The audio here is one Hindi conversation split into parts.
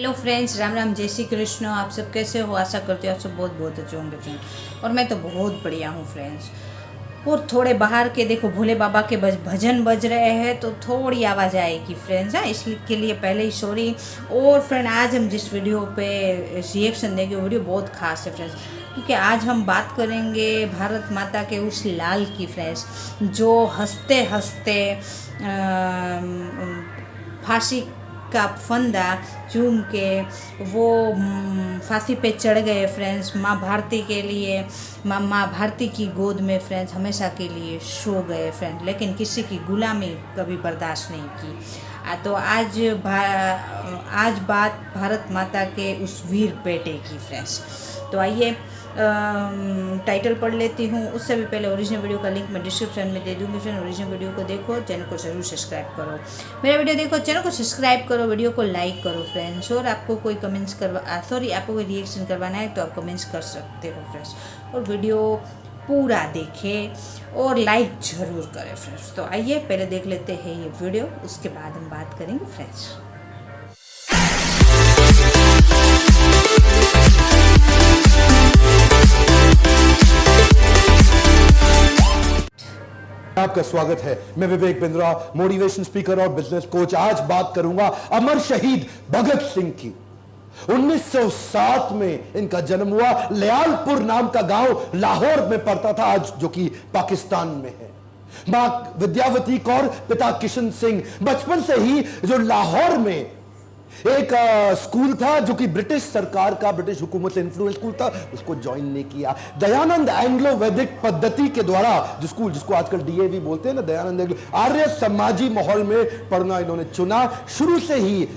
हेलो फ्रेंड्स, राम राम, जय श्री कृष्ण। आप सब कैसे हो? आशा करते हो आप सब बहुत बहुत अच्छे होंगे फ्रेंड। और मैं तो बहुत बढ़िया हूँ फ्रेंड्स। और थोड़े बाहर के देखो भोले बाबा के भजन बज रहे हैं तो थोड़ी आवाज़ आएगी फ्रेंड्स। हाँ, इसलिए के लिए पहले ही सॉरी। और फ्रेंड, आज हम जिस वीडियो पे रिएक्शन देंगे वो वीडियो बहुत खास है फ्रेंड्स, क्योंकि आज हम बात करेंगे भारत माता के उस लाल की फ्रेंड्स, जो हंसते हंसते फांसी का फंदा चूम के वो फांसी पे चढ़ गए फ्रेंड्स। माँ भारती के लिए, माँ भारती की गोद में फ्रेंड्स हमेशा के लिए सो गए फ्रेंड, लेकिन किसी की गुलामी कभी बर्दाश्त नहीं की। तो आज बात भारत माता के उस वीर बेटे की फ्रेंड्स। तो आइए टाइटल पढ़ लेती हूँ। उससे भी पहले ओरिजिनल वीडियो का लिंक मैं डिस्क्रिप्शन में दे दूँगी फ्रेंड। ओरिजिनल वीडियो को देखो, चैनल को जरूर सब्सक्राइब करो। मेरा वीडियो देखो, चैनल को सब्सक्राइब करो, वीडियो को लाइक करो फ्रेंड्स। और आपको कोई कमेंट्स आपको कोई रिएक्शन करवाना है तो आप कमेंट्स कर सकते हो फ्रेंड्स। और वीडियो पूरा देखें और लाइक ज़रूर करें फ्रेंड्स। तो आइए पहले देख लेते हैं ये वीडियो, उसके बाद हम बात करेंगे फ्रेंड्स। आपका स्वागत है। मैं विवेक बिंद्रा, मोटिवेशन स्पीकर और बिजनेस कोच। आज बात करूंगा अमर शहीद भगत सिंह की। 1907 में इनका जन्म हुआ। लयालपुर नाम का गांव लाहौर में पड़ता था, आज जो कि पाकिस्तान में है। मां विद्यावती कौर, पिता किशन सिंह। बचपन से ही जो लाहौर में एक स्कूल था जो कि ब्रिटिश सरकार का, ब्रिटिश हुकूमत से इन्फ्लुएंस स्कूल था, उसको ज्वाइन नहीं किया। दयानंद एंग्लो वैदिक पद्धति के द्वारा जो स्कूल, जिसको आजकल डीएवी बोलते हैं ना, दयानंद एंग्लो आर्य समाजी माहौल में पढ़ना इन्होंने चुना। शुरू से ही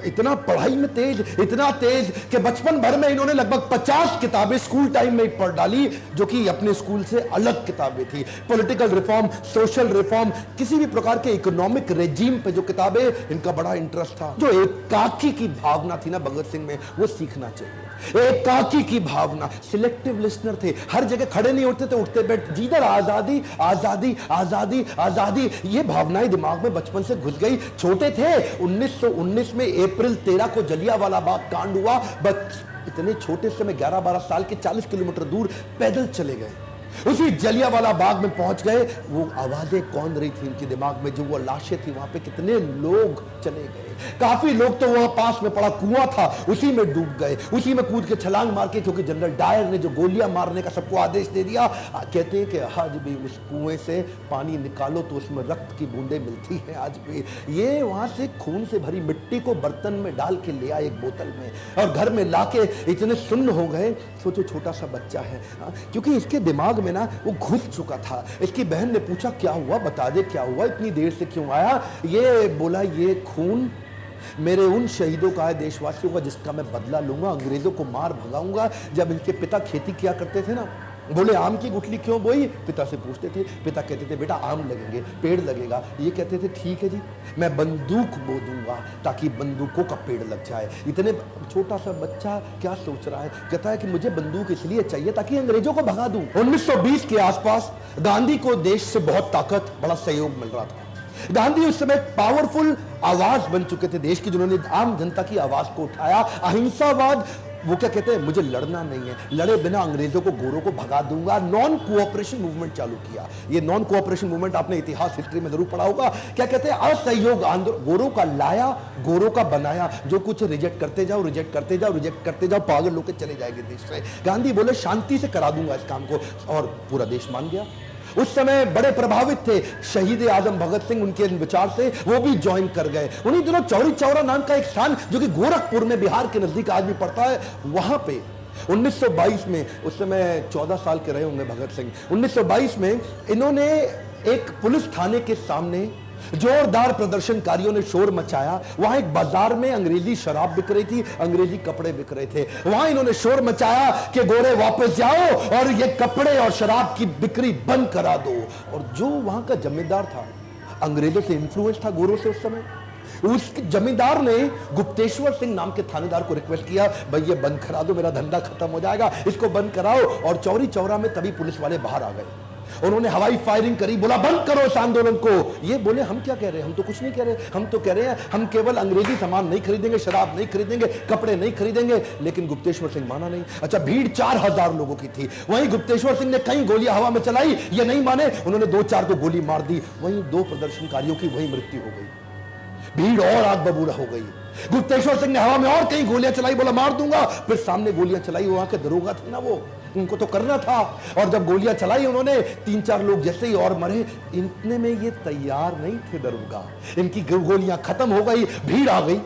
इतना पढ़ाई में तेज, इतना तेज कि बचपन भर में इन्होंने लगभग 50 किताबें स्कूल टाइम में पढ़ डाली, जो कि अपने स्कूल से अलग किताबें थी। पॉलिटिकल रिफॉर्म, सोशल रिफॉर्म, किसी भी प्रकार के इकोनॉमिक रेजिम पे जो किताबें, इनका बड़ा इंटरेस्ट था। जो एकाकी की भावना थी ना भगत सिंह में, वो सीखना चाहिए। एकाकी की भावना, सिलेक्टिव लिसनर थे, हर जगह खड़े नहीं उठते थे, उठते बैठ, जिधर आजादी आजादी आजादी आजादी, ये भावनाएं दिमाग में बचपन से घुस गई। छोटे थे, 1919 में अप्रैल 13 को जलियांवाला बाग कांड हुआ। बस इतने छोटे से में 11-12 साल के 40 किलोमीटर दूर पैदल चले गए। उसी जलियांवाला बाग में पहुंच गए। वो आवाजें कौन रही थी इनके दिमाग में, जो वो लाशें थी वहां पे, कितने लोग चले गए। काफी लोग तो वहां पास में पड़ा कुआं था, उसी में डूब गए, उसी में कूद के छलांग मार के, क्योंकि जनरल डायर ने जो गोलियां मारने का सबको आदेश दे दिया। कहते हैं कि आज भी उस कुएं से पानी निकालो तो उसमें रक्त की बूंदें मिलती हैं आज भी। ये वहां से खून से भरी मिट्टी को बर्तन में डाल के ले आए एक बोतल में, और घर में लाके इतने सुन्न हो गए। सोचो छोटा सा बच्चा है, क्योंकि इसके दिमाग में ना वो घुस चुका था। इसकी बहन ने पूछा क्या हुआ, बता दे क्या हुआ, इतनी देर से क्यों आया। ये बोला ये खून मेरे उन शहीदों का है, देशवासियों का, जिसका मैं बदला लूंगा, अंग्रेजों को मार भगाऊंगा। जब इनके पिता खेती किया करते थे ना, बोले आम की गुठली क्यों बोई, पिता से पूछते थे। पिता कहते थे बेटा आम लगेंगे, पेड़ लगेगा। ये कहते थे ठीक है जी, मैं बंदूक बो दूंगा ताकि बंदूकों का पेड़ लग जाए। इतने छोटा सा बच्चा क्या सोच रहा है, कहता है कि मुझे बंदूक इसलिए चाहिए ताकि अंग्रेजों को भगा दूं। 1920 के आसपास गांधी को देश से बहुत ताकत, बड़ा सहयोग मिल रहा था। गांधी उस समय पावरफुल आवाज बन चुके थे देश की, जिन्होंने आम जनता की आवाज को उठाया। अहिंसावाद, वो क्या कहते हैं, मुझे लड़ना नहीं है, लड़े बिना अंग्रेजों को, गोरों को भगा दूंगा। नॉन कोऑपरेशन मूवमेंट चालू किया। ये नॉन कोऑपरेशन मूवमेंट आपने इतिहास, हिस्ट्री में जरूर पढ़ा होगा। क्या कहते हैं, असहयोग आंदोलन। गोरों का लाया, गोरों का बनाया, जो कुछ रिजेक्ट करते जाओ, रिजेक्ट करते जाओ, रिजेक्ट करते जाओ, पागल लोग चले जाएंगे देश से। गांधी बोले शांति से करा दूंगा इस काम को, और पूरा देश मान गया। उस समय बड़े प्रभावित थे शहीद आजम भगत सिंह उनके विचार से, वो भी ज्वाइन कर गए। उन्हीं दिनों चौरी चौरा नाम का एक स्थान, जो कि गोरखपुर में, बिहार के नजदीक आज भी पड़ता है, वहां पे 1922 में, उस समय 14 साल के रहे होंगे भगत सिंह, 1922 में इन्होंने एक पुलिस थाने के सामने जोरदार प्रदर्शनकारियों ने शोर मचाया। वहां एक बाजार में अंग्रेजी शराब बिक रही थी, अंग्रेजी कपड़े बिक रहे थे। वहां इन्होंने शोर मचाया कि गोरे वापस जाओ और ये कपड़े और शराब की बिक्री बंद करा दो। और जो वहां का जमींदार था, अंग्रेजों से इन्फ्लुएंस था गोरों से उस समय, उस जमींदार ने गुप्तेश्वर सिंह नाम के थानेदार को रिक्वेस्ट किया, भाई ये बंद करा दो, मेरा धंधा खत्म हो जाएगा, इसको बंद कराओ। और चौरी चौरा में तभी पुलिस वाले बाहर आ गए। उन्होंने हवाई फायरिंग करी, बोला बंद करो इस आंदोलन को। ये बोले हम क्या कह रहे हैं, हम तो कुछ नहीं कह रहे, हम तो कह रहे हैं हम केवल अंग्रेजी सामान नहीं खरीदेंगे, शराब नहीं खरीदेंगे, कपड़े नहीं खरीदेंगे। लेकिन गुप्तेश्वर सिंह माना नहीं। अच्छा, भीड़ 4000 लोगों की थी, वहीं गुप्तेश्वर सिंह ने कई गोलियां हवा में चलाई, ये नहीं माने, उन्होंने 2-4 को गोली मार दी, वहीं 2 प्रदर्शनकारियों की वहीं मृत्यु हो गई। भीड़ और आग बबूला हो गई। गुप्तेश्वर सिंह ने हवा में और कई गोलियां चलाई, बोला मार दूंगा, फिर सामने गोलियां चलाई, वहां के दरोगा थे ना, वो उनको तो करना था। और जब गोलियां चलाई उन्होंने, 3-4 लोग जैसे ही और मरे, इतने में ये तैयार नहीं थे दरोगा, इनकी गोलियां खत्म हो गई, भीड़ आ गई।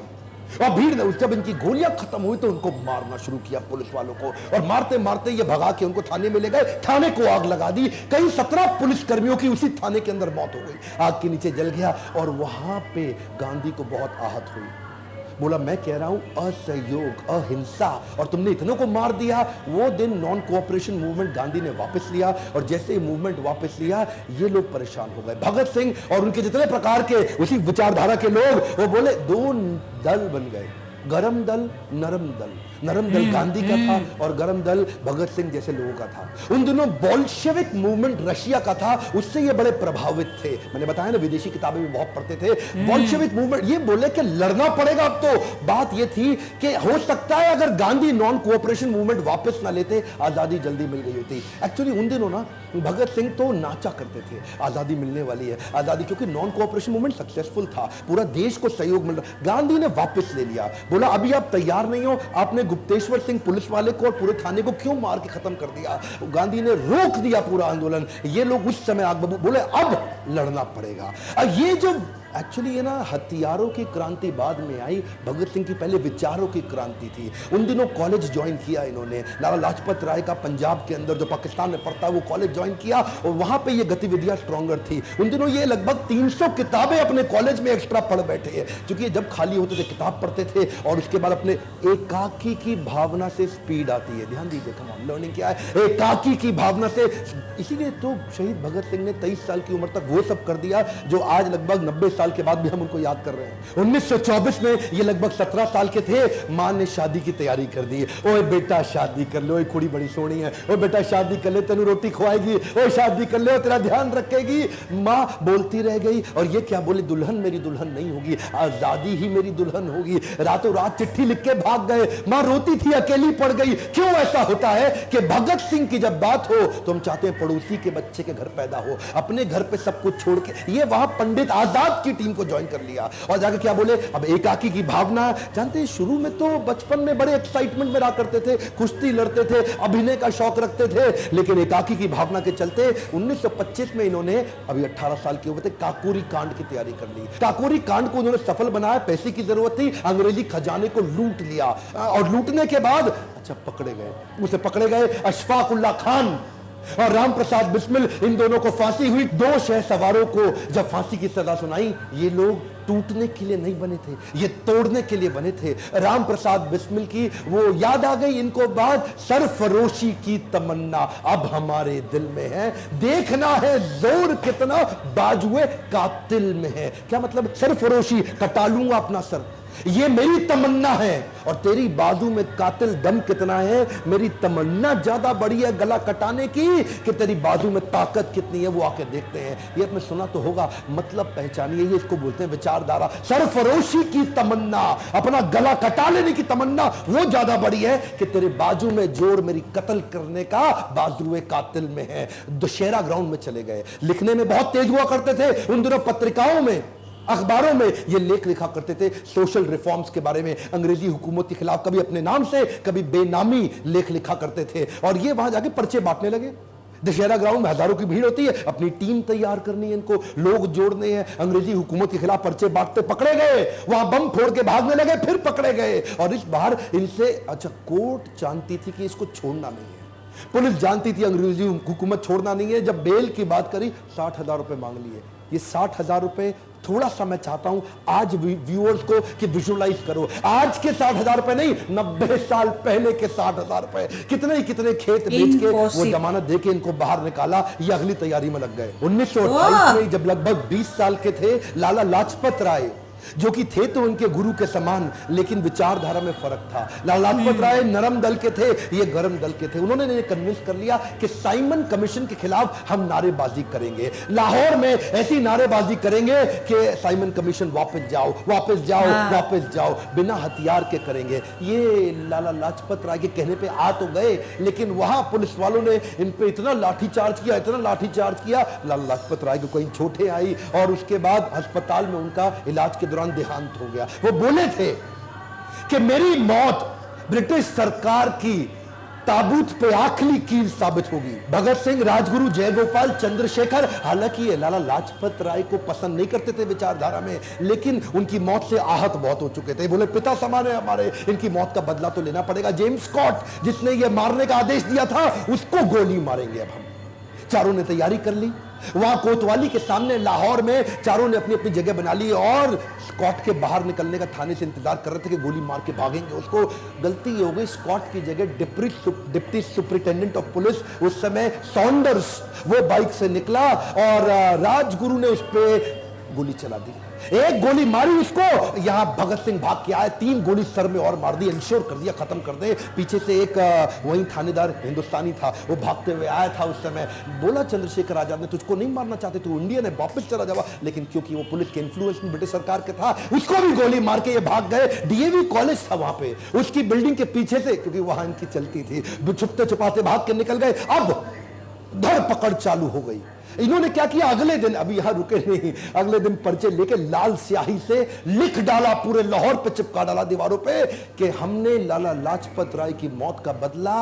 और भीड़ ने जब इनकी गोलियां खत्म हुई तो उनको मारना शुरू किया, पुलिस वालों को, और मारते मारते ये भगा के उनको थाने में ले गए, थाने को आग लगा दी। कई 17 पुलिस कर्मियों की उसी थाने के अंदर मौत हो गई, आग के नीचे जल गया। और वहां पे गांधी को बहुत आहत हुई, बोला मैं कह रहा हूं असहयोग, अहिंसा, और तुमने इतनों को मार दिया। वो दिन नॉन कोऑपरेशन मूवमेंट गांधी ने वापस लिया, और जैसे ही मूवमेंट वापस लिया ये लोग परेशान हो गए। भगत सिंह और उनके जितने प्रकार के उसी विचारधारा के लोग, वो बोले 2 दल बन गए, गरम दल, नरम दल। नरम दल गांधी का था और गरम दल भगत सिंह जैसे लोगों का था। उन दिनों बोल्शेविक मूवमेंट रशिया का था, उससे ये बड़े प्रभावित थे। मैंने बताया ना, विदेशी किताबें भी बहुत पढ़ते थे। बोल्शेविक मूवमेंट, ये बोले कि लड़ना पड़ेगा। अब तो बात ये थी कि हो सकता है अगर गांधी नॉन कोऑपरेशन मूवमेंट वापस ना लेते, आजादी जल्दी मिल गई होती। एक्चुअली उन दिनों ना भगत सिंह तो नाचा करते थे, आजादी मिलने वाली है, आजादी, क्योंकि नॉन कोऑपरेशन मूवमेंट सक्सेसफुल था, पूरा देश को सहयोग मिल रहा। गांधी ने वापस ले लिया, बोला अभी आप तैयार नहीं हो, आपने गुप्तेश्वर सिंह पुलिस वाले को और पूरे थाने को क्यों मार के खत्म कर दिया। गांधी ने रोक दिया पूरा आंदोलन। ये लोग उस समय आग बबू बोले अब लड़ना पड़ेगा। अब ये जो एक्चुअली ये ना हथियारों की क्रांति बाद में आई, भगत सिंह की पहले विचारों की क्रांति थी। उन दिनों कॉलेज ज्वाइन किया इन्होंने, लाला लाजपत राय का पंजाब के अंदर जो पाकिस्तान में पढ़ता वो कॉलेज ज्वाइन किया, और वहां पे ये गतिविधियां स्ट्रॉन्गर थी। उन दिनों ये लगभग 300 किताबें अपने कॉलेज में एक्स्ट्रा पढ़ बैठे हैं, क्योंकि जब खाली होते थे किताब पढ़ते थे, और उसके बाद अपने एकाकी की भावना से स्पीड आती है। ध्यान दीजिए, कमाल लर्निंग क्या है, एकाकी की भावना से। इसीलिए तो शहीद भगत सिंह ने 23 साल की उम्र तक वो सब कर दिया जो आज लगभग 90 साल के बाद भी हम उनको याद कर रहे हैं। 1924 में ये लगभग 17 साल के थे, मां ने शादी की तैयारी कर दी। ओए बेटा शादी कर लो, कुड़ी बड़ी सोनी है, ओ बेटा शादी कर ले, तेनू रोटी खवाएगी, ओ शादी कर ले, तेरा ध्यान रखेगी। मां बोलती रह गई, और ये क्या बोले, दुल्हन मेरी दुल्हन नहीं होगी, आजादी ही मेरी दुल्हन होगी। रातों रात चिट्ठी लिख के भाग गए, मां रोती थी, अकेली पड़ गई। क्यों ऐसा होता है कि भगत सिंह की जब बात हो तो हम चाहते हैं पड़ोसी के बच्चे के घर पैदा हो, अपने घर पे सब कुछ छोड़ के। ये वहां पंडित आजाद की टीम को ज्वाइन कर लिया, और जाके क्या बोले, अब एकाकी की भावना। जानते हैं शुरू में तो बचपन में बड़े एक्साइटमेंट में रहा करते थे, कुश्ती लड़ते थे, अभिनय का शौक रखते थे, लेकिन एकाकी की भावना के चलते 1925 में इन्होंने, अभी 18 साल की उम्र थे, काकोरी कांड की तैयारी कर ली। काकोरी कांड को उन्होंने सफल बनाया, पैसे की जरूरत थी, अंग्रेजी खजाने को लूट लिया, और लूटने के बाद अच्छा पकड़े गए, उसे पकड़े गए अशफाक उल्लाह खान और राम प्रसाद बिस्मिल, इन दोनों को फांसी हुई। 2 शह सवारों को जब फांसी की सजा सुनाई, ये लोग टूटने के लिए नहीं बने थे, ये तोड़ने के लिए बने थे। राम प्रसाद बिस्मिल की वो याद आ गई इनको बात, सरफरोशी की तमन्ना अब हमारे दिल में है, देखना है जोर कितना बाजुए कातिल में है। क्या मतलब, सरफरोशी, कटा लूंगा अपना सर, ये मेरी तमन्ना है, और तेरी बाजू में कातिल दम कितना है, मेरी तमन्ना ज्यादा बड़ी है गला कटाने की कि तेरी बाजू में ताकत कितनी है, वो आके देखते हैं। ये आपने सुना तो होगा, मतलब पहचानिए, ये इसको बोलते हैं विचारधारा। सरफरोशी की तमन्ना, अपना गला कटा लेने की तमन्ना, वो ज्यादा बड़ी है कि तेरे बाजू में जोर मेरी कत्ल करने का बाजुए कातिल में है। दशहरा ग्राउंड में चले गए, लिखने में बहुत तेज हुआ करते थे उन दिनों, पत्रिकाओं में, अखबारों में ये लेख लिखा करते थे सोशल रिफॉर्म्स के बारे में, अंग्रेजी हुकूमत के खिलाफ, कभी अपने नाम से कभी बेनामी लेख लिखा करते थे, और ये वहां जाके पर्चे बांटने लगे। दशहरा ग्राउंड में हजारों की भीड़ होती है, अपनी टीम तैयार करनी है, इनको लोग जोड़ने हैं, अंग्रेजी हुकूमत के खिलाफ पर्चे बांटते पकड़े गए, वहां बम फोड़ के भागने लगे, फिर पकड़े गए। और इस बार इनसे, अच्छा कोर्ट जानती थी कि इसको छोड़ना नहीं है, पुलिस जानती थी अंग्रेजी हुकूमत छोड़ना नहीं है। जब बेल की बात करी, 60,000 रुपए मांग लिए। ये 60,000 रुपए, थोड़ा सा मैं चाहता हूं आज व्यूअर्स को कि विजुअलाइज करो, आज के 60,000 रुपए नहीं, 90 साल पहले के 60,000 रुपए। कितने खेत बेच के वो जमानत दे के इनको बाहर निकाला, ये अगली तैयारी में लग गए। 1928 में जब लगभग 20 साल के थे, लाला लाजपत राय जो कि थे तो उनके गुरु के समान, लेकिन विचारधारा में फर्क था। लाला लाजपत राय नरम दल के थे, ये गरम दल के थे। उन्होंने इन्हें कन्विंस कर लिया कि साइमन कमीशन के खिलाफ हम नारेबाजी करेंगे, लाहौर में ऐसी नारेबाजी करेंगे कि साइमन कमीशन वापस जाओ, वापस जाओ, वापस जाओ, बिना हथियार के करेंगे। ये लाला लाजपत राय के कहने पे आ तो गए, लेकिन वहां पुलिस वालों ने इन पे इतना लाठीचार्ज किया, इतना लाठीचार्ज किया, लाला लाजपत राय को कहीं चोटें आई और उसके बाद अस्पताल में उनका इलाज के दौरान देहांत हो गया। वो बोले थे कि मेरी मौत ब्रिटिश सरकार की ताबूत पे आखिरी कील साबित होगी। भगत सिंह, राजगुरु, जयगोपाल, चंद्रशेखर, हालांकि ये लाला लाजपत राय को पसंद नहीं करते थे विचारधारा में, लेकिन उनकी मौत से आहत बहुत हो चुके थे। बोले पिता समान है हमारे, इनकी मौत का बदला तो लेना पड़ेगा। जेम्स स्कॉट जिसने ये मारने का आदेश दिया था, उसको गोली मारेंगे अब हम। चारों ने तैयारी कर ली। वहां कोतवाली के सामने लाहौर में चारों ने अपनी अपनी जगह बना ली और स्कॉट के बाहर निकलने का थाने से इंतजार कर रहे थे कि गोली मार के भागेंगे। उसको गलती हो गई, स्कॉट की जगह डिप्टी सुपरिटेंडेंट ऑफ पुलिस उस समय सॉन्डर्स, वो बाइक से निकला और राजगुरु ने उस पर गोली चला दी। एक गोली मारी उसको, यहां भगत सिंह भाग के आए, 3 गोली सर में और मार दी, इंश्योर कर दिया खत्म कर दे। पीछे से एक वही थानेदार हिंदुस्तानी था, वो भागते हुए आया था उस समय। बोला चंद्रशेखर आजाद ने तुझको नहीं मारना चाहते, तू इंडियन है, वापस चला जावा। लेकिन क्योंकि वो पुलिस के इन्फ्लुएंस में ब्रिटिश सरकार के था, उसको भी गोली मार के ये भाग गए। डीएवी कॉलेज था वहां पे, उसकी बिल्डिंग के पीछे से, क्योंकि वहां इनकी चलती थी, छुपते छुपाते भाग के निकल गए। अब धरपकड़ चालू हो गई। इन्होंने क्या किया, अगले दिन, अभी यहां रुके नहीं, अगले दिन पर्चे लेके लाल स्याही से लिख डाला, पूरे लाहौर पे चिपका डाला दीवारों पे कि हमने लाला लाजपत राय की मौत का बदला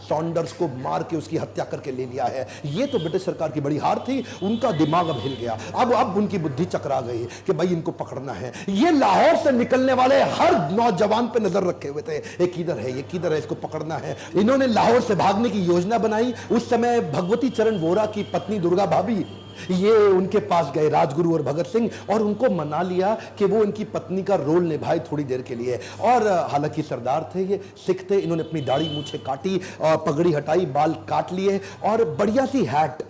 सॉन्डर्स को मार के उसकी हत्या करके ले लिया है। ये तो ब्रिटिश सरकार की बड़ी हार थी, उनका दिमाग अब हिल गया। अब उनकी बुद्धि चकरा गई कि भाई इनको पकड़ना है। ये लाहौर से निकलने वाले हर नौजवान पे नजर रखे हुए थे, ये किधर है, ये किधर है, इसको पकड़ना है। इन्होंने लाहौर से भागने की योजना बनाई। उस समय भगवती चरण वोरा की पत्नी दुर्गा भाभी, ये उनके पास गए राजगुरु और भगत सिंह, और उनको मना लिया कि वो इनकी पत्नी का रोल निभाए थोड़ी देर के लिए। और हालांकि सरदार थे, ये सिख थे, इन्होंने अपनी दाढ़ी मूछे काटी और पगड़ी हटाई, बाल काट लिए और बढ़िया सी हैट,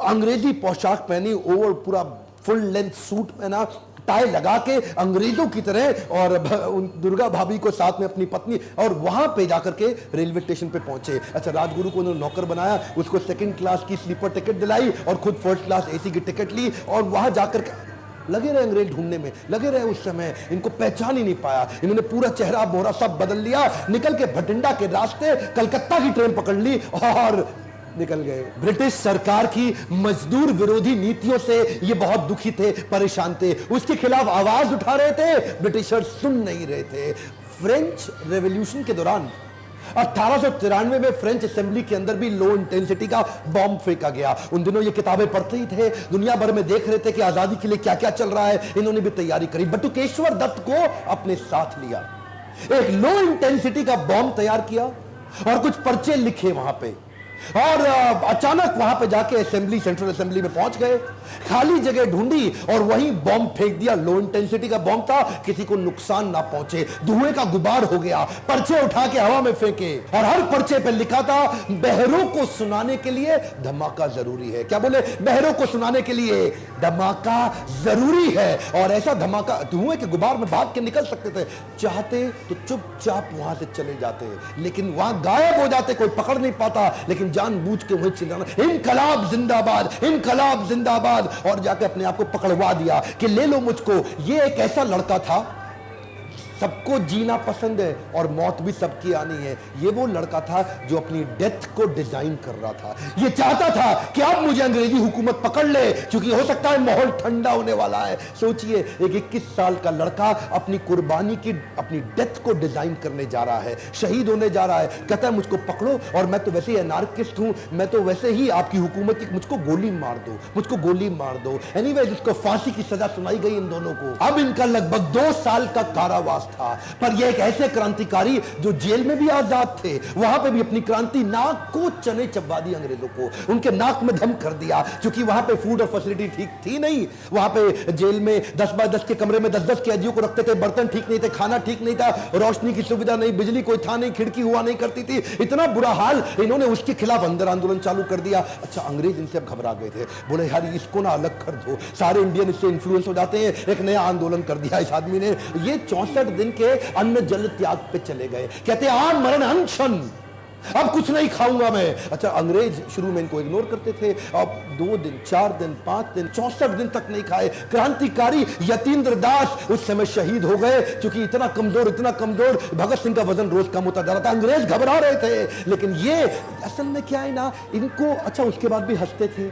अंग्रेजी पोशाक पहनी, ओवर पूरा फुल लेंथ सूट पहना, टाई लगा के अंग्रेजों की तरह, और दुर्गा भाभी को साथ में अपनी पत्नी, और वहां पे जाकर के रेलवे स्टेशन पे पहुंचे। अच्छा, राजगुरु को उन्होंने नौकर बनाया, उसको 2nd क्लास की स्लीपर टिकट दिलाई और खुद 1st क्लास एसी की टिकट ली, और वहां जाकर के लगे रहे अंग्रेज ढूंढने में, लगे रहे। उस समय इनको पहचान ही नहीं पाया, इन्होंने पूरा चेहरा मोहरा सब बदल लिया, निकल के भटिंडा के रास्ते कलकत्ता की ट्रेन पकड़ ली और निकल गए। ब्रिटिश सरकार की मजदूर विरोधी नीतियों से ये बहुत दुखी थे, परेशान थे, उसके खिलाफ आवाज उठा रहे थे, ब्रिटिशर्स सुन नहीं रहे थे। फ्रेंच रेवोल्यूशन के दौरान 1893 में फ्रेंच असेंबली के अंदर भी लो इंटेंसिटी का बॉम्ब फेंका गया। उन दिनों ये किताबें पढ़ते ही थे, दुनिया भर में देख रहे थे कि आजादी के लिए क्या क्या चल रहा है। इन्होंने भी तैयारी करी, बटुकेश्वर दत्त को अपने साथ लिया, एक लो इंटेंसिटी का बॉम्ब तैयार किया और कुछ पर्चे लिखे वहां पे, और अचानक वहां पे जाके असेंबली, सेंट्रल असेंबली में पहुंच गए, खाली जगह ढूंढी और वहीं बॉम्ब फेंक दिया। लो इंटेंसिटी का बॉम्ब था, किसी को नुकसान ना पहुंचे, धुएं का गुबार हो गया। पर्चे उठा के हवा में फेंके और हर पर्चे पे लिखा था, बहरों को सुनाने के लिए धमाका जरूरी है। क्या बोले? बहरों को सुनाने के लिए धमाका जरूरी है। और ऐसा धमाका, धुएं के गुबार में भाग के निकल सकते थे, चाहते तो चुपचाप वहां से चले जाते, लेकिन वहां गायब हो जाते, कोई पकड़ नहीं पाता, लेकिन जानबूझ के वहीं चिल्लाना, इनकलाब जिंदाबाद, इनकलाब जिंदाबाद, और जाके अपने आप को पकड़वा दिया कि ले लो मुझको। ये एक ऐसा लड़का था, सबको जीना पसंद है और मौत भी सबकी आनी है। ये वो लड़का था जो अपनी डेथ को डिजाइन कर रहा था। ये चाहता था कि अब मुझे अंग्रेजी हुकूमत पकड़ ले, क्योंकि हो सकता है माहौल ठंडा होने वाला है। सोचिए, एक 21 साल का लड़का अपनी कुर्बानी की, अपनी डेथ को डिजाइन करने जा रहा है, शहीद होने जा रहा है। कहता है मुझको पकड़ो, और मैं तो वैसे ही एनार्किस्ट हूं, मैं तो वैसे ही आपकी हुकूमत की, मुझको गोली मार दो, मुझको गोली मार दो। एनीवे, जिसको फांसी की सजा सुनाई गई इन दोनों को। अब इनका लगभग 2 साल का कारावास था, पर यह एक ऐसे क्रांतिकारी जो जेल में भी आजाद थे, वहां पे भी अपनी क्रांति नाक को चने चबा दी अंग्रेजों को, उनके नाक में दम कर दिया, क्योंकि वहां पे फूड और फैसिलिटी ठीक थी नहीं। वहां पे जेल में 10 बाय 10 के कमरे में 10-10 कैदियों को रखते थे, बर्तन ठीक नहीं थे, खाना ठीक नहीं था, रोशनी की सुविधा नहीं, बिजली कोई था नहीं, खिड़की हुआ नहीं करती थी, इतना बुरा हाल। इन्होंने उसके खिलाफ अंदर आंदोलन चालू कर दिया। अच्छा, अंग्रेज इनसे अब घबरा गए थे, बोले यार इसको ना अलग कर दो, सारे इंडियन इससे इन्फ्लुएंस हो जाते हैं। एक नया आंदोलन कर दिया इस आदमी ने। ये 64 दिन के अन्न जल त्याग पे चले गए, कहते आन मरण अनशन, अब कुछ नहीं खाऊंगा मैं। अच्छा, अंग्रेज शुरू में इनको इग्नोर करते थे, अब 2 दिन 4 दिन 5 दिन 64 दिन तक नहीं खाए। क्रांतिकारी यतीन्द्र दास उस समय शहीद हो गए, क्योंकि इतना कमजोर भगत सिंह का वजन रोज कम होता जा रहा था। अंग्रेज घबरा रहे थे, लेकिन ये असल में क्या है ना, इनको अच्छा उसके बाद भी हंसते थे,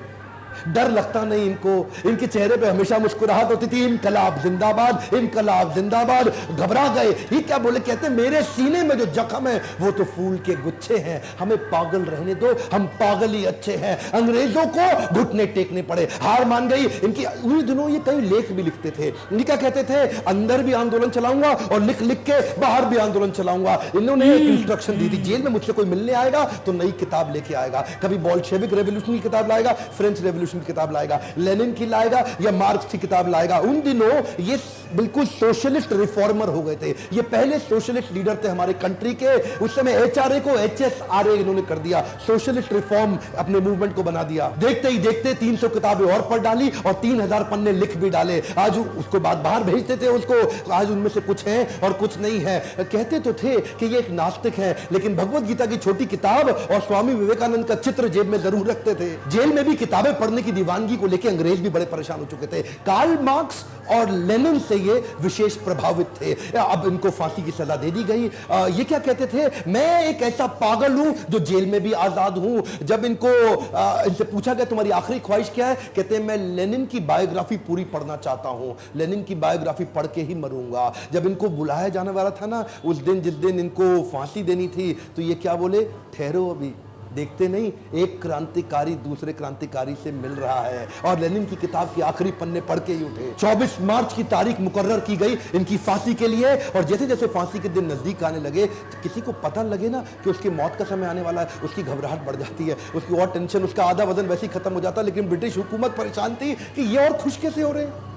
डर लगता नहीं इनको, इनके चेहरे पे हमेशा मुस्कुराहट होती थी। इनकलाब जिंदाबाद, इनकलाब जिंदाबाद। घबरा गए, ये क्या बोले, कहते मेरे सीने में जो जख्म है वो तो फूल के गुच्छे हैं, हमें पागल रहने दो, हम पागल ही अच्छे हैं। अंग्रेजों को घुटने टेकने पड़े, हार मान गई इनकी। उन दिनों ये कई लेख भी लिखते थे, इनकी क्या कहते थे, अंदर भी आंदोलन चलाऊंगा और लिख लिख के बाहर भी आंदोलन चलाऊंगा। इन्होंने एक इंस्ट्रक्शन दी थी, जेल में मुझसे कोई मिलने आएगा तो नई किताब लेके आएगा, कभी बॉल्शेविक रेवोल्यूशन की किताब लाएगा, फ्रेंच रेवोल्यूशन की किताब लाएगा, लेनिन की लाएगा या मार्क्स की किताब लाएगा। उन दिनों ये बिल्कुल सोशलिस्ट रिफॉर्मर हो गए थे, ये पहले सोशलिस्ट लीडर थे हमारे कंट्री के। उस समय एचआरए को एचएसआरए इन्होंने कर दिया, सोशलिस्ट रिफॉर्म अपने मूवमेंट को बना दिया। देखते ही देखते 300 किताबें और पढ़ डाली और 3000 पन्ने लिख भी डाले। आज उसको बाद बाहर भेजते थे उसको, आज उनमें से कुछ है और कुछ नहीं है। कहते तो थे कि ये एक नास्तिक है, लेकिन भगवत गीता की छोटी किताब और स्वामी विवेकानंद का चित्र जेब में जरूर रखते थे। जेल में भी किताबें पढ़ने की दीवानगी को लेकर अंग्रेज भी बड़े परेशान हो चुके थे। कार्ल मार्क्स और लेनिन से ये विशेष प्रभावित थे। अब इनको फांसी की सजा दे दी गई। ये क्या कहते थे, मैं एक ऐसा पागल हूं जो जेल में भी आजाद हूं। जब इनसे पूछा गया तुम्हारी आखिरी ख्वाहिश क्या है, कहते हैं मैं लेनिन की बायोग्राफी पूरी पढ़ना चाहता हूं, लेनिन की बायोग्राफी पढ़ के ही मरूंगा। जब इनको बुलाया जाने वाला था ना उस दिन, जिस दिन इनको फांसी देनी थी, तो ये क्या बोले, ठहरो अभी, देखते नहीं एक क्रांतिकारी दूसरे क्रांतिकारी से मिल रहा है। और लेनिन की किताब के आखिरी पन्ने पढ़ के ही उठे। 24 मार्च की तारीख मुकर्रर की गई इनकी फांसी के लिए। और जैसे जैसे फांसी के दिन नजदीक आने लगे, तो किसी को पता लगे ना कि उसकी मौत का समय आने वाला है, उसकी घबराहट बढ़ जाती है, उसकी और टेंशन, उसका आधा वजन वैसे ही खत्म हो जाता है। लेकिन ब्रिटिश हुकूमत परेशान थी कि ये और खुश कैसे हो रहे हैं,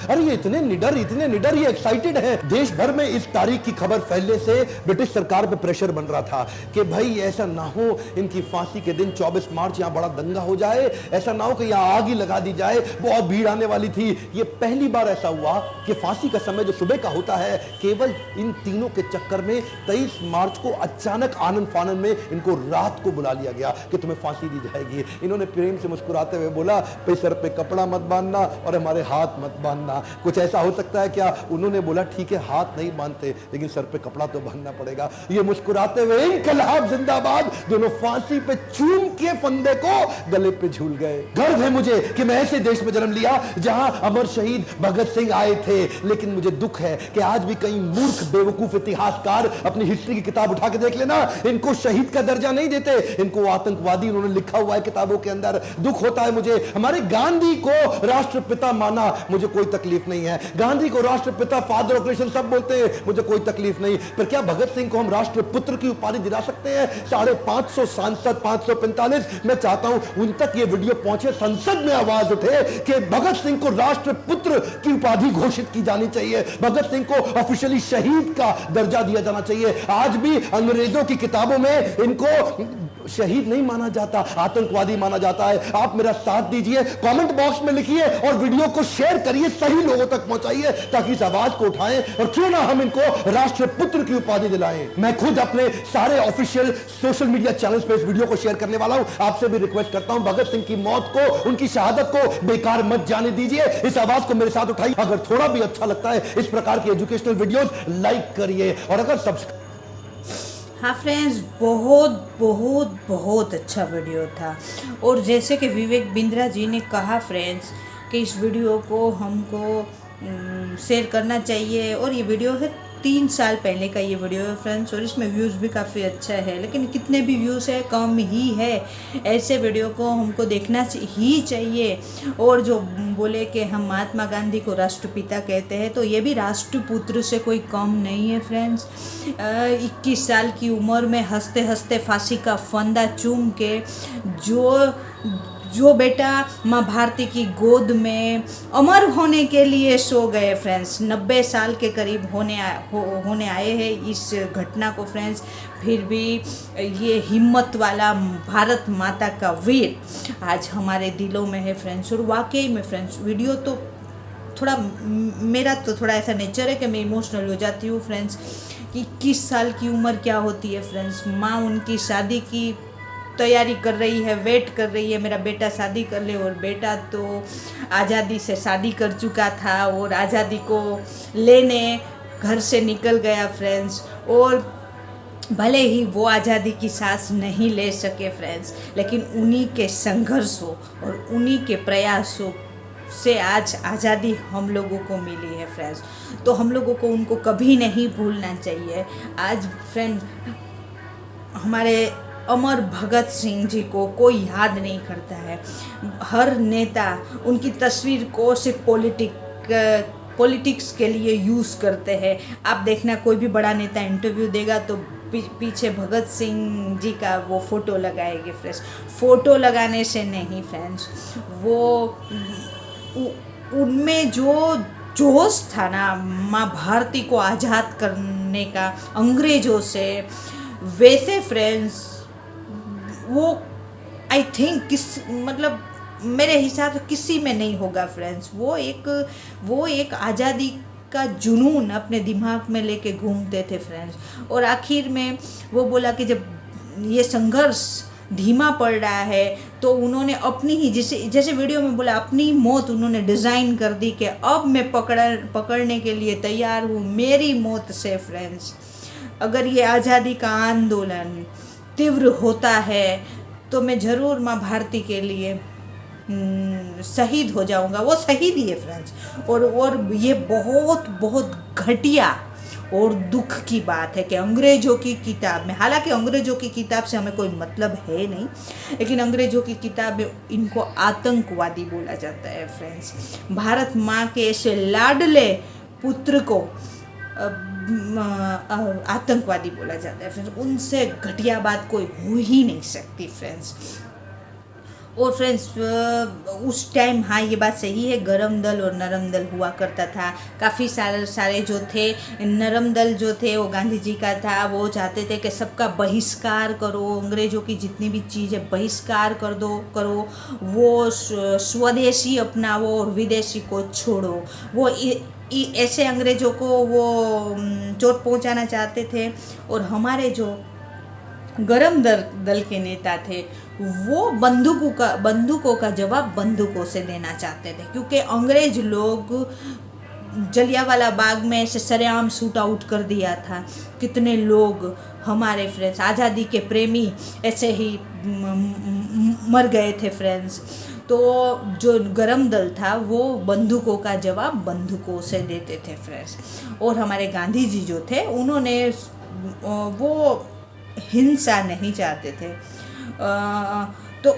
अरे ये इतने निडर, ये एक्साइटेड है। देश भर में इस तारीख की खबर फैलने से ब्रिटिश सरकार पे प्रेशर बन रहा था कि भाई ऐसा ना हो इनकी फांसी के दिन 24 मार्च यहां बड़ा दंगा हो जाए, ऐसा ना हो कि यहां आग ही लगा दी जाए, बहुत भीड़ आने वाली थी। ये पहली बार ऐसा हुआ कि फांसी का समय जो सुबह का होता है, केवल इन तीनों के चक्कर में 23 मार्च को अचानक आनंद फानन में इनको रात को बुला लिया गया कि तुम्हें फांसी दी जाएगी। इन्होंने प्रेम से मुस्कुराते हुए बोला, भाई सर पे कपड़ा मत बांधना और हमारे हाथ मत बांधना। कुछ ऐसा हो सकता है क्या? उन्होंने बोला ठीक है हाथ नहीं बांधते लेकिन सर पे कपड़ा तो बांधना पड़ेगा। ये मुस्कुराते हुए इनकलाब जिंदाबाद दोनों फांसी पे चूम के फंदे को गले पे झूल गए। गर्व है मुझे कि मैं ऐसे देश में जन्म लिया जहां अमर शहीद भगत सिंह आए थे। लेकिन मुझे दुख है कि आज भी कई मूर्ख बेवकूफ इतिहासकार अपनी हिस्ट्री की किताब उठा के देख लेना, इनको शहीद का दर्जा नहीं देते, इनको आतंकवादी उन्होंने लिखा हुआ है किताबों के अंदर। दुख होता है मुझे। हमारे गांधी को राष्ट्रपिता माना, मुझे कोई तकलीफ नहीं है। गांधी को राष्ट्रपिता, फादर ऑफ नेशन सब बोलते हैं, मुझे कोई तकलीफ नहीं। पर क्या भगत सिंह को हम राष्ट्रपुत्र की उपाधि दिला सकते हैं? 550 सांसद, 545, मैं चाहता हूं उन तक ये वीडियो पहुंचे, संसद में आवाज उठे कि भगत सिंह को राष्ट्रपुत्र की उपाधि घोषित की जानी चाहिए, भगत सिंह को ऑफिशियली शहीद का दर्जा दिया जाना चाहिए। आज भी अंग्रेजों की किताबों में इनको शहीद नहीं माना जाता, आतंकवादी माना जाता है। आप मेरा साथ दीजिए, कमेंट बॉक्स में लिखिए और वीडियो को शेयर करिए, सही लोगों तक पहुंचाइए ताकि इस आवाज को उठाएं और क्यों ना हम इनको राष्ट्रपुत्र की उपाधि दिलाएं। मैं खुद अपने सारे ऑफिशियल सोशल मीडिया चैनल्स पे इस वीडियो को शेयर करने वाला हूं। आपसे भी रिक्वेस्ट करता हूं, भगत सिंह की मौत को, उनकी शहादत को बेकार मत जाने दीजिए। इस आवाज को मेरे साथ उठाइए। अगर थोड़ा भी अच्छा लगता है इस प्रकार की एजुकेशनल वीडियोस, लाइक करिए और अगर सब्सक्राइब। हाँ फ्रेंड्स, बहुत बहुत बहुत अच्छा वीडियो था। और जैसे कि विवेक बिंद्रा जी ने कहा फ्रेंड्स कि इस वीडियो को हमको शेयर करना चाहिए और ये वीडियो है 3 साल पहले का ये वीडियो है फ्रेंड्स, और इसमें व्यूज़ भी काफ़ी अच्छा है, लेकिन कितने भी व्यूज़ है कम ही है। ऐसे वीडियो को हमको देखना ही चाहिए। और जो बोले कि हम महात्मा गांधी को राष्ट्रपिता कहते हैं, तो ये भी राष्ट्रपुत्र से कोई कम नहीं है फ्रेंड्स। 21 साल की उम्र में हंसते हंसते फांसी का फंदा चूम के जो बेटा माँ भारती की गोद में अमर होने के लिए सो गए फ्रेंड्स, 90 साल के करीब होने आए हैं इस घटना को फ्रेंड्स, फिर भी ये हिम्मत वाला भारत माता का वीर आज हमारे दिलों में है फ्रेंड्स। और वाकई में फ्रेंड्स, वीडियो तो थोड़ा मेरा तो थोड़ा ऐसा नेचर है कि मैं इमोशनल हो जाती हूँ फ्रेंड्स, कि 21 साल की उम्र क्या होती है फ्रेंड्स। माँ उनकी शादी की तैयारी कर रही है, वेट कर रही है मेरा बेटा शादी कर ले, और बेटा तो आज़ादी से शादी कर चुका था और आज़ादी को लेने घर से निकल गया फ्रेंड्स। और भले ही वो आज़ादी की सांस नहीं ले सके फ्रेंड्स, लेकिन उन्हीं के संघर्षों और उन्हीं के प्रयासों से आज आज़ादी हम लोगों को मिली है फ्रेंड्स। तो हम लोगों को उनको कभी नहीं भूलना चाहिए। आज फ्रेंड्स, हमारे अमर भगत सिंह जी को कोई याद नहीं करता है। हर नेता उनकी तस्वीर को सिर्फ पॉलिटिक्स के लिए यूज़ करते हैं। आप देखना, कोई भी बड़ा नेता इंटरव्यू देगा तो पीछे भगत सिंह जी का वो फ़ोटो लगाएंगे फ्रेंड्स। फ़ोटो लगाने से नहीं फ्रेंड्स, वो उनमें जो जोश था ना माँ भारती को आज़ाद करने का अंग्रेज़ों से, वैसे फ्रेंड्स वो आई थिंक मतलब मेरे हिसाब से किसी में नहीं होगा फ्रेंड्स। वो एक आज़ादी का जुनून अपने दिमाग में लेके घूमते थे फ्रेंड्स। और आखिर में वो बोला कि जब ये संघर्ष धीमा पड़ रहा है तो उन्होंने अपनी ही, जैसे वीडियो में बोला, अपनी मौत उन्होंने डिज़ाइन कर दी कि अब मैं पकड़ने के लिए तैयार हूँ मेरी मौत से फ्रेंड्स। अगर ये आज़ादी का आंदोलन तीव्र होता है तो मैं ज़रूर माँ भारती के लिए शहीद हो जाऊंगा। वो शहीद ही है फ्रेंड्स। और ये बहुत बहुत घटिया और दुख की बात है कि अंग्रेज़ों की किताब में, हालांकि अंग्रेज़ों की किताब से हमें कोई मतलब है नहीं, लेकिन अंग्रेज़ों की किताब में इनको आतंकवादी बोला जाता है फ्रेंड्स। भारत माँ के ऐसे लाडले पुत्र को आतंकवादी बोला जाता है फ्रेंड्स। उनसे घटिया बात कोई हो ही नहीं सकती फ्रेंड्स। और फ्रेंड्स, उस टाइम हाँ ये बात सही है, गरम दल और नरम दल हुआ करता था। काफ़ी सारे जो थे, नरम दल जो थे वो गांधी जी का था। वो चाहते थे कि सबका बहिष्कार करो, अंग्रेज़ों की जितनी भी चीज़ें बहिष्कार करो, वो स्वदेशी अपनाओ और विदेशी को छोड़ो। वो ऐसे अंग्रेज़ों को वो चोट पहुंचाना चाहते थे। और हमारे जो गरम दल के नेता थे वो बंदूकों का जवाब बंदूकों से देना चाहते थे, क्योंकि अंग्रेज लोग जलियांवाला बाग में ऐसे सरेआम शूट आउट कर दिया था। कितने लोग हमारे फ्रेंड्स आज़ादी के प्रेमी ऐसे ही मर गए थे फ्रेंड्स। तो जो गरम दल था वो बंदूकों का जवाब बंदूकों से देते थे फ्रेंड्स। और हमारे गांधी जी जो थे उन्होंने वो हिंसा नहीं चाहते थे। तो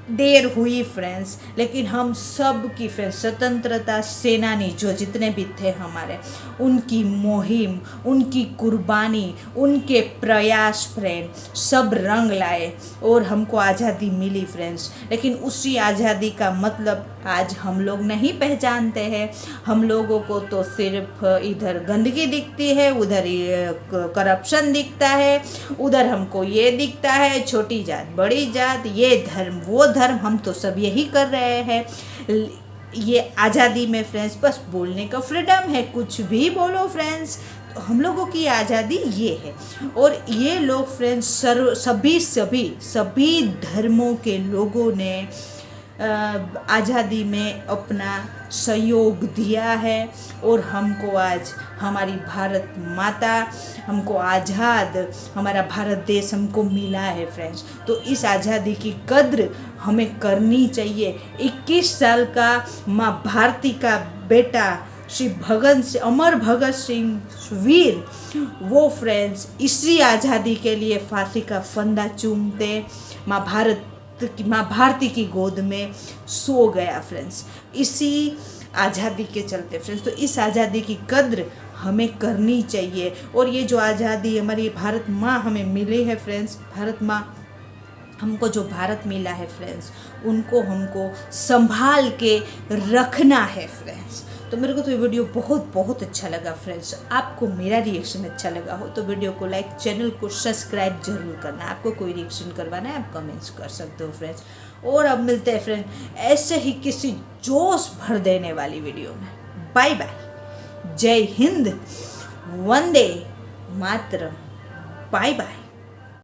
देर हुई फ्रेंड्स, लेकिन हम सब की फ्रेंड्स, स्वतंत्रता सेनानी जो जितने भी थे हमारे, उनकी मुहिम, उनकी कुर्बानी, उनके प्रयास फ्रेंड सब रंग लाए और हमको आज़ादी मिली फ्रेंड्स। लेकिन उसी आज़ादी का मतलब आज हम लोग नहीं पहचानते हैं। हम लोगों को तो सिर्फ इधर गंदगी दिखती है, उधर करप्शन दिखता है, उधर हमको ये दिखता है छोटी जात बड़ी जात, ये धर्म वो धर्म, हम तो सब यही कर रहे हैं। ये आज़ादी में फ्रेंड्स बस बोलने का फ्रीडम है, कुछ भी बोलो फ्रेंड्स। तो हम लोगों की आज़ादी ये है। और ये लोग फ्रेंड्स सभी धर्मों के लोगों ने आज़ादी में अपना सहयोग दिया है। और हमको आज हमारी भारत माता, हमको आज़ाद हमारा भारत देश हमको मिला है फ्रेंड्स। तो इस आज़ादी की कद्र हमें करनी चाहिए। 21 साल का माँ भारती का बेटा श्री अमर भगत सिंह वीर, वो फ्रेंड्स इसी आज़ादी के लिए फांसी का फंदा चूमते माँ भारती की गोद में सो गया फ्रेंड्स, इसी आज़ादी के चलते फ्रेंड्स। तो इस आज़ादी की कद्र हमें करनी चाहिए। और ये जो आज़ादी हमारी भारत माँ हमें मिली है फ्रेंड्स, भारत माँ हमको जो भारत मिला है फ्रेंड्स, उनको हमको संभाल के रखना है फ्रेंड्स। तो मेरे को तो ये वीडियो बहुत अच्छा लगा फ्रेंड्स। आपको मेरा रिएक्शन अच्छा लगा हो तो वीडियो को लाइक, चैनल को सब्सक्राइब जरूर करना। आपको कोई रिएक्शन करवाना है आप कमेंट्स कर सकते हो फ्रेंड्स। और अब मिलते हैं फ्रेंड ऐसे ही किसी जोश भर देने वाली वीडियो में। बाय बाय, जय हिंद, वंदे मातरम, बाय बाय।